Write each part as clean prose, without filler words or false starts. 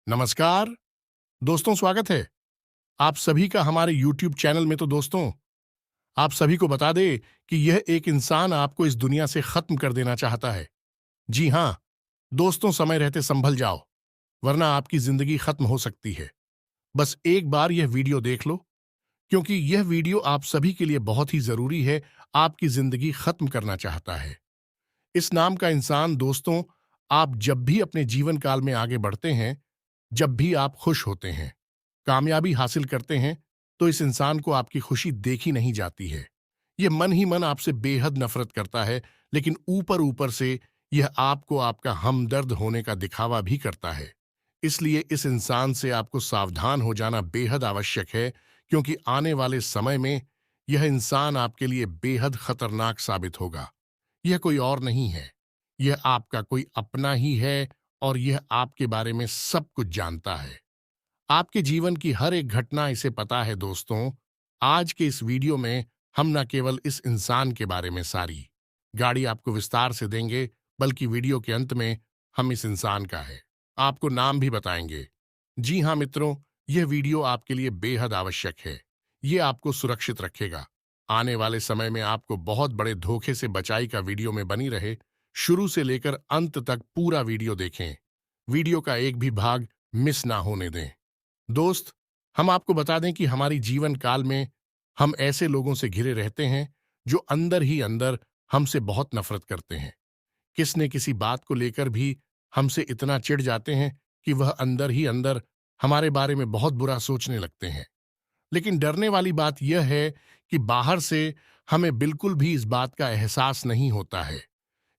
नमस्कार दोस्तों, स्वागत है आप सभी का हमारे YouTube चैनल में। तो दोस्तों, आप सभी को बता दे कि यह एक इंसान आपको इस दुनिया से खत्म कर देना चाहता है। जी हां दोस्तों, समय रहते संभल जाओ, वरना आपकी जिंदगी खत्म हो सकती है। बस एक बार यह वीडियो देख लो, क्योंकि यह वीडियो आप सभी के लिए बहुत ही जरूरी है। आपकी जिंदगी खत्म करना चाहता है इस नाम का इंसान। दोस्तों, आप जब भी अपने जीवन काल में आगे बढ़ते हैं, जब भी आप खुश होते हैं, कामयाबी हासिल करते हैं, तो इस इंसान को आपकी खुशी देखी नहीं जाती है। यह मन ही मन आपसे बेहद नफरत करता है, लेकिन ऊपर ऊपर से यह आपको आपका हमदर्द होने का दिखावा भी करता है। इसलिए इस इंसान से आपको सावधान हो जाना बेहद आवश्यक है, क्योंकि आने वाले समय में यह इंसान आपके लिए बेहद खतरनाक साबित होगा। यह कोई और नहीं है, यह आपका कोई अपना ही है, और यह आपके बारे में सब कुछ जानता है। आपके जीवन की हर एक घटना इसे पता है। दोस्तों, आज के इस वीडियो में हम न केवल इस इंसान के बारे में सारी गाड़ी आपको विस्तार से देंगे, बल्कि वीडियो के अंत में हम इस इंसान का है आपको नाम भी बताएंगे। जी हां मित्रों, यह वीडियो आपके लिए बेहद आवश्यक है। यह आपको सुरक्षित रखेगा। आने वाले समय में आपको बहुत बड़े धोखे से बचाई का वीडियो में बनी रहे। शुरू से लेकर अंत तक पूरा वीडियो देखें। वीडियो का एक भी भाग मिस ना होने दें। दोस्त, हम आपको बता दें कि हमारी जीवन काल में हम ऐसे लोगों से घिरे रहते हैं जो अंदर ही अंदर हमसे बहुत नफरत करते हैं। किस न किसी बात को लेकर भी हमसे इतना चिढ़ जाते हैं कि वह अंदर ही अंदर हमारे बारे में बहुत बुरा सोचने लगते हैं। लेकिन डरने वाली बात यह है कि बाहर से हमें बिल्कुल भी इस बात का एहसास नहीं होता है,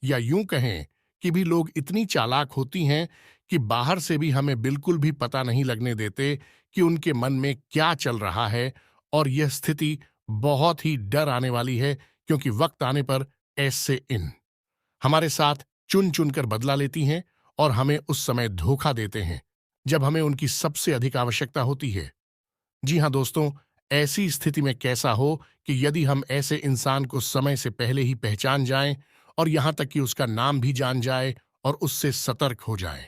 या यूं कहें कि भी लोग इतनी चालाक होती हैं कि बाहर से भी हमें बिल्कुल भी पता नहीं लगने देते कि उनके मन में क्या चल रहा है। और यह स्थिति बहुत ही डर आने वाली है, क्योंकि वक्त आने पर ऐसे इन हमारे साथ चुन चुनकर बदला लेती हैं और हमें उस समय धोखा देते हैं जब हमें उनकी सबसे अधिक आवश्यकता होती है। जी हां दोस्तों, ऐसी स्थिति में कैसा हो कि यदि हम ऐसे इंसान को समय से पहले ही पहचान जाएं, और यहां तक कि उसका नाम भी जान जाए और उससे सतर्क हो जाएं।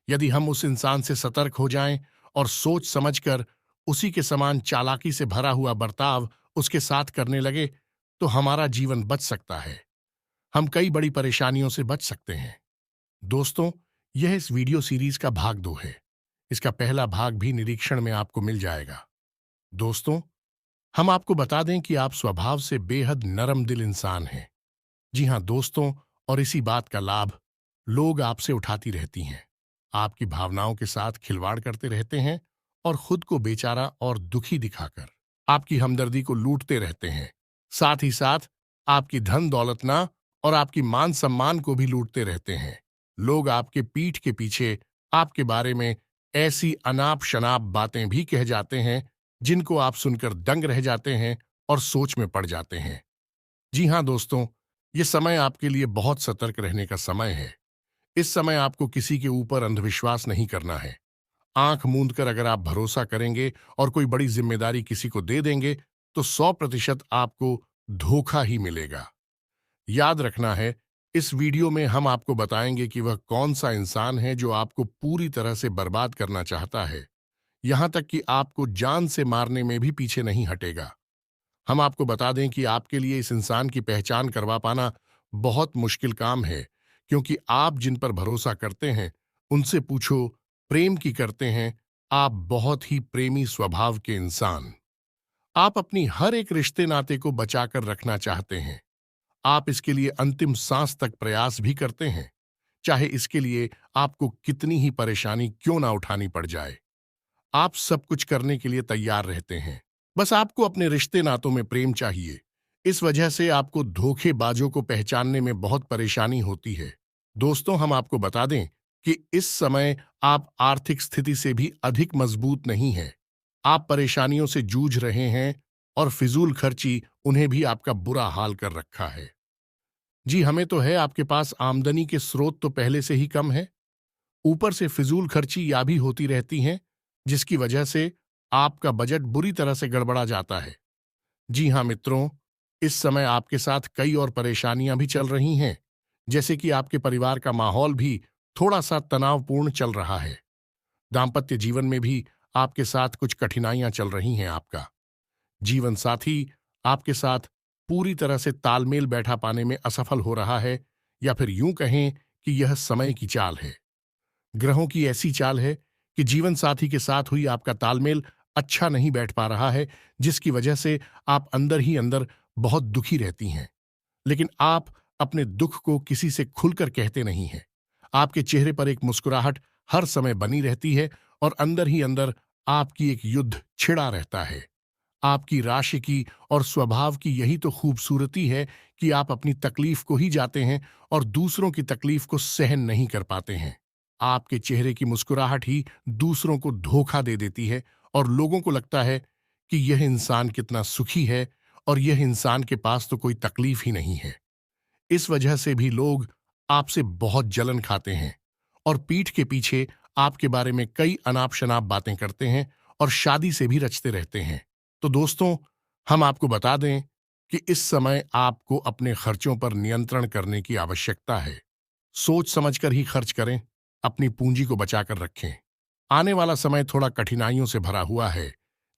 यदि हम उस इंसान से सतर्क हो जाएं और सोच समझकर उसी के समान चालाकी से भरा हुआ बर्ताव उसके साथ करने लगे, तो हमारा जीवन बच सकता है। हम कई बड़ी परेशानियों से बच सकते हैं। दोस्तों, यह इस वीडियो सीरीज का भाग 2 है। इसका पहला भाग भी निरीक्षण में आपको मिल जाएगा। दोस्तों, हम आपको बता दें कि आप स्वभाव से बेहद नरम दिल इंसान हैं। जी हां दोस्तों, और इसी बात का लाभ लोग आपसे उठाती रहती हैं। आपकी भावनाओं के साथ खिलवाड़ करते रहते हैं और खुद को बेचारा और दुखी दिखाकर आपकी हमदर्दी को लूटते रहते हैं। साथ ही साथ आपकी धन दौलतना और आपकी मान सम्मान को भी लूटते रहते हैं। लोग आपके पीठ के पीछे आपके बारे में ऐसी अनाप शनाप बातें भी कह जाते हैं, जिनको आप सुनकर दंग रह जाते हैं और सोच में पड़ जाते हैं। जी हां दोस्तों, ये समय आपके लिए बहुत सतर्क रहने का समय है। इस समय आपको किसी के ऊपर अंधविश्वास नहीं करना है। आंख मूंद कर अगर आप भरोसा करेंगे और कोई बड़ी जिम्मेदारी किसी को दे देंगे, तो 100% आपको धोखा ही मिलेगा। याद रखना है, इस वीडियो में हम आपको बताएंगे कि वह कौन सा इंसान है जो आपको पूरी तरह से बर्बाद करना चाहता है, यहां तक कि आपको जान से मारने में भी पीछे नहीं हटेगा। हम आपको बता दें कि आपके लिए इस इंसान की पहचान करवा पाना बहुत मुश्किल काम है, क्योंकि आप जिन पर भरोसा करते हैं उनसे पूछो, प्रेम की करते हैं, आप बहुत ही प्रेमी स्वभाव के इंसान। आप अपनी हर एक रिश्ते नाते को बचाकर रखना चाहते हैं। आप इसके लिए अंतिम सांस तक प्रयास भी करते हैं, चाहे इसके लिए आपको कितनी ही परेशानी क्यों ना उठानी पड़ जाए। आप सब कुछ करने के लिए तैयार रहते हैं। बस आपको अपने रिश्ते नातों में प्रेम चाहिए। इस वजह से आपको धोखेबाजों को पहचानने में बहुत परेशानी होती है। दोस्तों, हम आपको बता दें कि इस समय आप आर्थिक स्थिति से भी अधिक मजबूत नहीं हैं। आप परेशानियों से जूझ रहे हैं और फिजूल खर्ची उन्हें भी आपका बुरा हाल कर रखा है। जी, हमें तो है, आपके पास आमदनी के स्रोत तो पहले से ही कम है, ऊपर से फिजूल खर्ची या भी होती रहती हैं, जिसकी वजह से आपका बजट बुरी तरह से गड़बड़ा जाता है। जी हां मित्रों, इस समय आपके साथ कई और परेशानियां भी चल रही हैं, जैसे कि आपके परिवार का माहौल भी थोड़ा सा तनावपूर्ण चल रहा है। दाम्पत्य जीवन में भी आपके साथ कुछ कठिनाइयां चल रही हैं। आपका जीवन साथी आपके साथ पूरी तरह से तालमेल बैठा पाने में असफल हो रहा है, या फिर यूं कहें कि यह समय की चाल है। ग्रहों की ऐसी चाल है कि जीवन साथी के साथ हुई आपका तालमेल अच्छा नहीं बैठ पा रहा है, जिसकी वजह से आप अंदर ही अंदर बहुत दुखी रहती हैं। लेकिन आप अपने दुख को किसी से खुलकर कहते नहीं हैं। आपके चेहरे पर एक मुस्कुराहट हर समय बनी रहती है, और अंदर ही अंदर आपकी एक युद्ध छिड़ा रहता है। आपकी राशि की और स्वभाव की यही तो खूबसूरती है कि आप अपनी तकलीफ को ही जाते हैं और दूसरों की तकलीफ को सहन नहीं कर पाते हैं। आपके चेहरे की मुस्कुराहट ही दूसरों को धोखा दे देती है, और लोगों को लगता है कि यह इंसान कितना सुखी है, और यह इंसान के पास तो कोई तकलीफ ही नहीं है। इस वजह से भी लोग आपसे बहुत जलन खाते हैं, और पीठ के पीछे आपके बारे में कई अनाप शनाप बातें करते हैं, और शादी से भी रचते रहते हैं। तो दोस्तों, हम आपको बता दें कि इस समय आपको अपने खर्चों पर नियंत्रण करने की आवश्यकता है। सोच समझकर ही खर्च करें, अपनी पूंजी को बचाकर रखें। आने वाला समय थोड़ा कठिनाइयों से भरा हुआ है,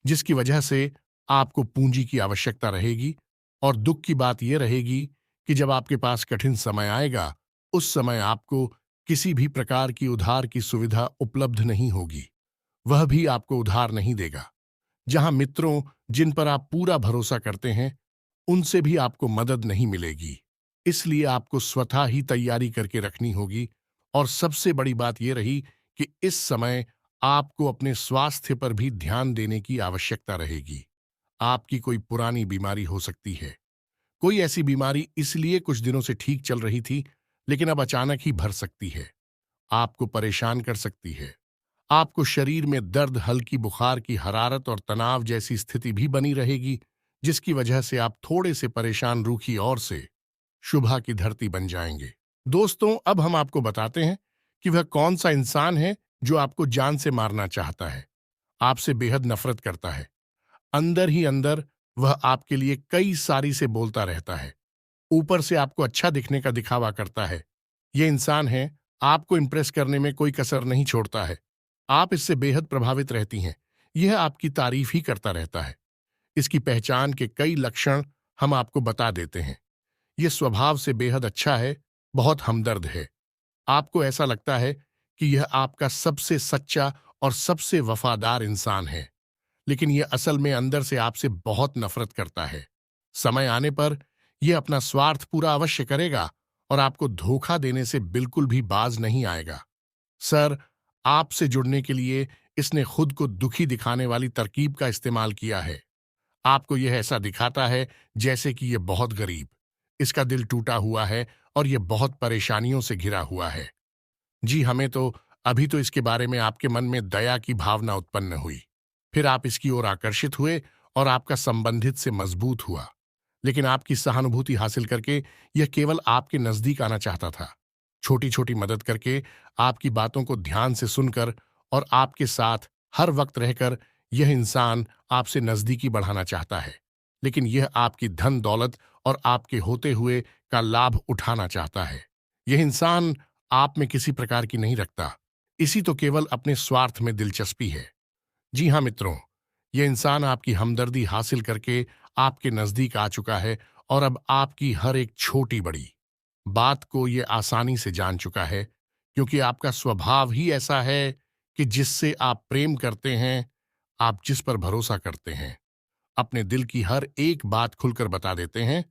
जिसकी वजह से आपको पूंजी की आवश्यकता रहेगी, और दुख की बात यह रहेगी कि जब आपके पास कठिन समय आएगा, उस समय आपको किसी भी प्रकार की उधार की सुविधा उपलब्ध नहीं होगी। वह भी आपको उधार नहीं देगा। जहां मित्रों जिन पर आप पूरा भरोसा करते हैं, उनसे भी आपको मदद नहीं मिलेगी। इसलिए आपको स्वतः ही तैयारी करके रखनी होगी। और सबसे बड़ी बात यह रही कि इस समय आपको अपने स्वास्थ्य पर भी ध्यान देने की आवश्यकता रहेगी। आपकी कोई पुरानी बीमारी हो सकती है। कोई ऐसी बीमारी इसलिए कुछ दिनों से ठीक चल रही थी, लेकिन अब अचानक ही भर सकती है। आपको परेशान कर सकती है। आपको शरीर में दर्द, हल्की बुखार की हरारत और तनाव जैसी स्थिति भी बनी रहेगी, जिसकी वजह से आप थोड़े से परेशान रूखी और से शुभा की धरती बन जाएंगे। दोस्तों, अब हम आपको बताते हैं कि वह कौन सा इंसान है जो आपको जान से मारना चाहता है, आपसे बेहद नफरत करता है। अंदर ही अंदर वह आपके लिए कई सारी से बोलता रहता है, ऊपर से आपको अच्छा दिखने का दिखावा करता है। यह इंसान है, आपको इंप्रेस करने में कोई कसर नहीं छोड़ता है। आप इससे बेहद प्रभावित रहती हैं। यह आपकी तारीफ ही करता रहता है। इसकी पहचान के कई लक्षण हम आपको बता देते हैं। यह स्वभाव से बेहद अच्छा है, बहुत हमदर्द है। आपको ऐसा लगता है कि यह आपका सबसे सच्चा और सबसे वफादार इंसान है, लेकिन यह असल में अंदर से आपसे बहुत नफरत करता है। समय आने पर यह अपना स्वार्थ पूरा अवश्य करेगा, और आपको धोखा देने से बिल्कुल भी बाज नहीं आएगा। सर, आपसे जुड़ने के लिए इसने खुद को दुखी दिखाने वाली तरकीब का इस्तेमाल किया है। आपको यह ऐसा दिखाता है जैसे कि यह बहुत गरीब, इसका दिल टूटा हुआ है, और यह बहुत परेशानियों से घिरा हुआ है। जी, हमें तो अभी तो इसके बारे में आपके मन में दया की भावना उत्पन्न हुई, फिर आप इसकी ओर आकर्षित हुए, और आपका संबंधित से मजबूत हुआ। लेकिन आपकी सहानुभूति हासिल करके यह केवल आपके नजदीक आना चाहता था। छोटी छोटी मदद करके, आपकी बातों को ध्यान से सुनकर, और आपके साथ हर वक्त रहकर यह इंसान आपसे नजदीकी बढ़ाना चाहता है। लेकिन यह आपकी धन दौलत और आपके होते हुए का लाभ उठाना चाहता है। यह इंसान आप में किसी प्रकार की नहीं रखता, इसी तो केवल अपने स्वार्थ में दिलचस्पी है। जी हाँ मित्रों, यह इंसान आपकी हमदर्दी हासिल करके आपके नजदीक आ चुका है, और अब आपकी हर एक छोटी बड़ी बात को यह आसानी से जान चुका है, क्योंकि आपका स्वभाव ही ऐसा है कि जिससे आप प्रेम करते हैं, आप जिस पर भरोसा करते हैं, अपने दिल की हर एक बात खुलकर बता देते हैं।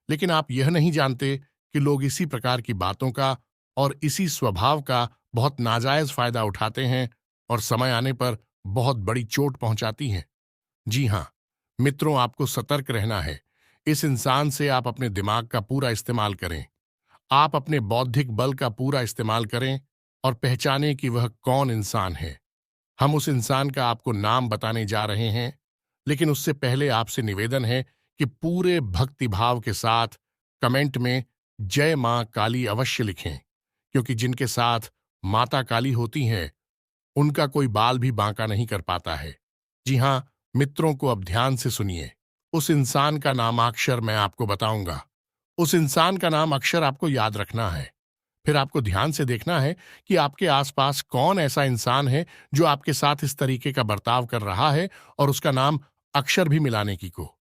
लेकिन आप यह नहीं जानते कि लोग इसी प्रकार की बातों का और इसी स्वभाव का बहुत नाजायज फायदा उठाते हैं, और समय आने पर बहुत बड़ी चोट पहुंचाती हैं। जी हाँ मित्रों, आपको सतर्क रहना है। इस इंसान से आप अपने दिमाग का पूरा इस्तेमाल करें। आप अपने बौद्धिक बल का पूरा इस्तेमाल करें, और पहचानें कि वह कौन इंसान है। हम उस इंसान का आपको नाम बताने जा रहे हैं, लेकिन उससे पहले आपसे निवेदन है कि पूरे भक्तिभाव के साथ कमेंट में जय मां काली अवश्य लिखें, क्योंकि जिनके साथ माता काली होती हैं, उनका कोई बाल भी बांका नहीं कर पाता है। जी हां मित्रों, को अब ध्यान से सुनिए। उस इंसान का नामाक्षर मैं आपको बताऊंगा। उस इंसान का नाम अक्षर आपको याद रखना है। फिर आपको ध्यान से देखना है कि आपके आसपास कौन ऐसा इंसान है जो आपके साथ इस तरीके का बर्ताव कर रहा है, और उसका नाम अक्षर भी मिलाने की को।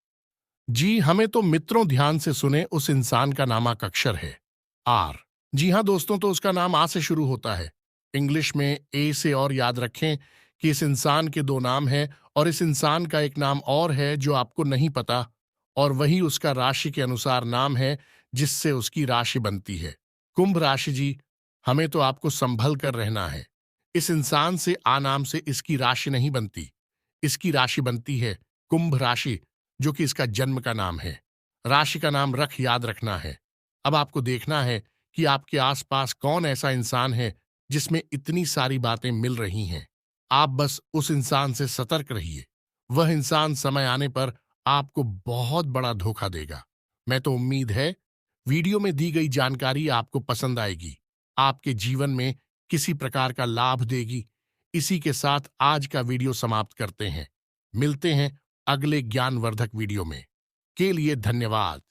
जी हमें तो मित्रों, ध्यान से सुने, उस इंसान का नामक अक्षर है आर। जी हाँ दोस्तों, तो उसका नाम आ से शुरू होता है। इंग्लिश में ए से। और याद रखें कि इस इंसान के दो नाम हैं, और इस इंसान का एक नाम और है जो आपको नहीं पता, और वही उसका राशि के अनुसार नाम है जिससे उसकी राशि बनती है। कुंभ राशि। जी हमें तो आपको संभल कर रहना है। इस इंसान से आ नाम से इसकी राशि नहीं बनती, इसकी राशि बनती है कुंभ राशि, जो कि इसका जन्म का नाम है। राशि का नाम रख याद रखना है। अब आपको देखना है कि आपके आसपास कौन ऐसा इंसान है जिसमें इतनी सारी बातें मिल रही हैं। आप बस उस इंसान से सतर्क रहिए। वह इंसान समय आने पर आपको बहुत बड़ा धोखा देगा। मैं तो उम्मीद है वीडियो में दी गई जानकारी आपको पसंद आएगी, आपके जीवन में किसी प्रकार का लाभ देगी। इसी के साथ आज का वीडियो समाप्त करते हैं। मिलते हैं अगले ज्ञानवर्धक वीडियो में। के लिए धन्यवाद।